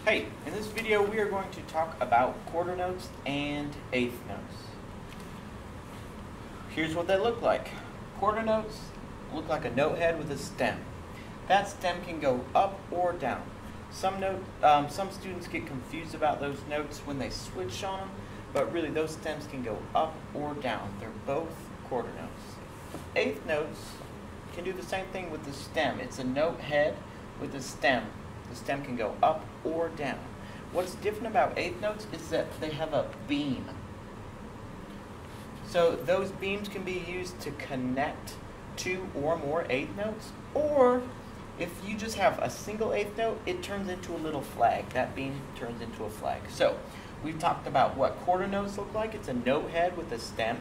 Hey, in this video we are going to talk about quarter notes and eighth notes. Here's what they look like. Quarter notes look like a note head with a stem. That stem can go up or down. Some students get confused about those notes when they switch on them, but really those stems can go up or down. They're both quarter notes. Eighth notes can do the same thing with the stem. It's a note head with a stem. The stem can go up or down. What's different about eighth notes is that they have a beam. So those beams can be used to connect two or more eighth notes, or if you just have a single eighth note, it turns into a little flag. That beam turns into a flag. So we've talked about what quarter notes look like. It's a note head with a stem.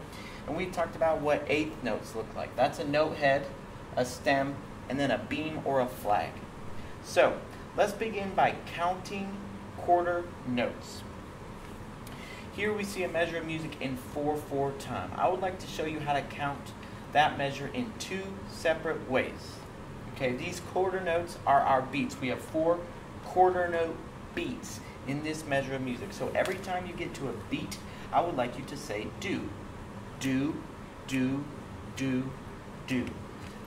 And we talked about what eighth notes look like. That's a note head, a stem, and then a beam or a flag. So let's begin by counting quarter notes. Here we see a measure of music in 4/4 time. I would like to show you how to count that measure in two separate ways. Okay, these quarter notes are our beats. We have 4 quarter note beats in this measure of music. So every time you get to a beat, I would like you to say do. Do, do, do, do.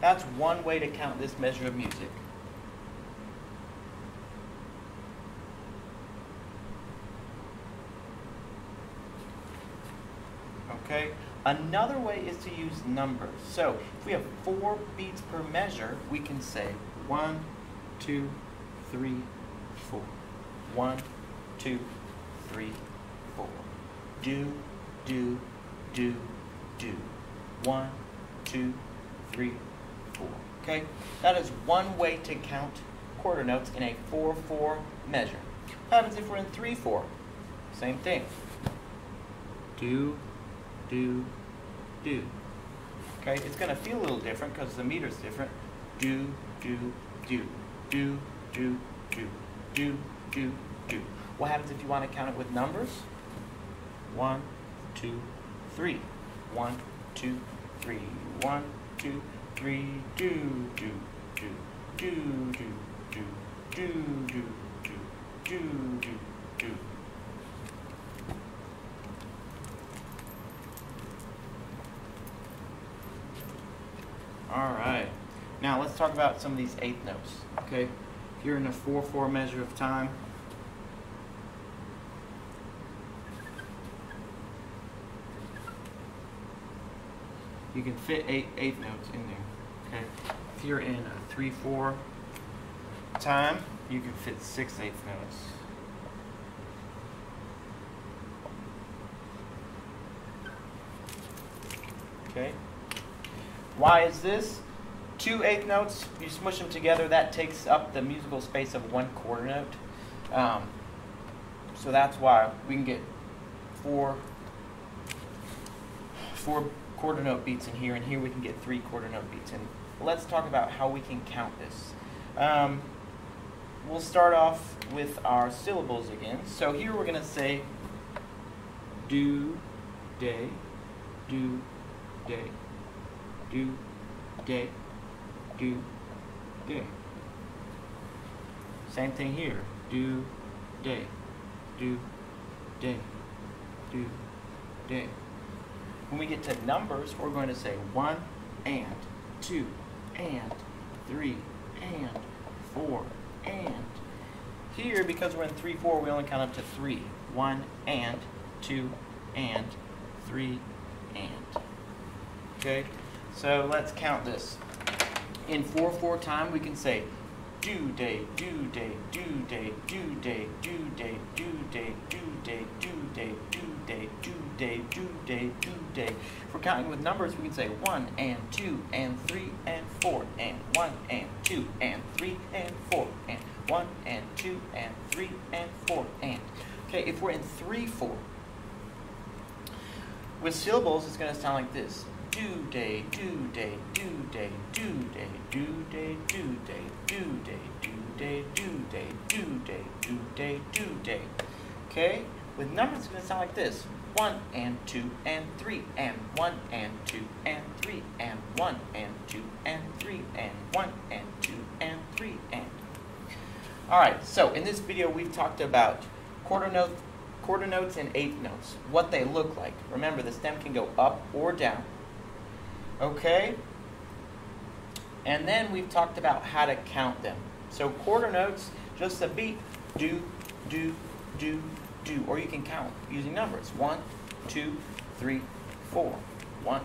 That's one way to count this measure of music. Okay. Another way is to use numbers. So if we have 4 beats per measure, we can say 1, 2, 3, 4. 1, 2, 3, 4. Do, do, do, do. 1, 2, 3, 4. Okay? That is one way to count quarter notes in a 4/4 measure. What happens if we're in 3/4? Same thing. Do, do, do. Okay, it's going to feel a little different because the meter's different. Do, do, do. Do, do, do. Do, do, do. What happens if you want to count it with numbers? 1, 2, 3. 1, 2, 3. 1, 2, 3. Do, do, do. Do, do, do. Do, do, do. Do, do, do. All right. Now let's talk about some of these eighth notes. Okay. If you're in a 4/4 measure of time, you can fit 8 eighth notes in there. Okay. If you're in a 3/4 time, you can fit 6 eighth notes. Okay. Why is this? 2 eighth notes, you smush them together, that takes up the musical space of 1 quarter note. So that's why we can get 4 quarter note beats in here, and here we can get 3 quarter note beats. And let's talk about how we can count this. We'll start off with our syllables again. So here we're going to say do, day, do, day. Do, day, do, day. Same thing here. Do, day, do, day, do, day. When we get to numbers, we're going to say 1 and 2 and 3 and 4 and. Here, because we're in 3/4, we only count up to 3. 1 and 2 and 3 and. Okay? So let's count this. In 4/4 time, we can say do day, do day, do day, do day, do day, do day, do day, do day, do day, do day, do day, do day. If we're counting with numbers, we can say 1 and 2 and 3 and 4 and 1 and 2 and 3 and 4 and 1 and 2 and 3 and 4 and. Okay, if we're in 3/4, with syllables, it's going to sound like this. Do day, do day, do day, do day, do day, do day, do day, do day, do day, do day, do day, do day. Okay? With numbers, it's going to sound like this. 1 and 2 and 3 and 1 and 2 and 3 and 1 and 2 and 3 and 1 and 2 and 3 and. All right, so in this video we've talked about quarter notes and eighth notes, what they look like. Remember, the stem can go up or down. Okay? And then we've talked about how to count them. So quarter notes, just a beat, do, do, do, do. Or you can count using numbers. 1, 2, 3, 4. 1,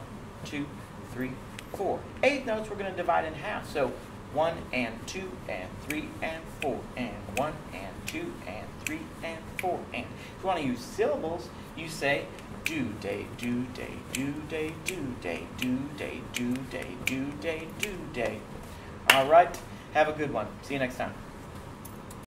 2, 3, 4. Eighth notes we're going to divide in half. So 1 and 2 and 3 and 4 and 1 and 2 and 3 and 4 and. If you want to use syllables, you say do day, do day, do day, do day, do day, do day, do day, do day. All right, have a good one. See you next time.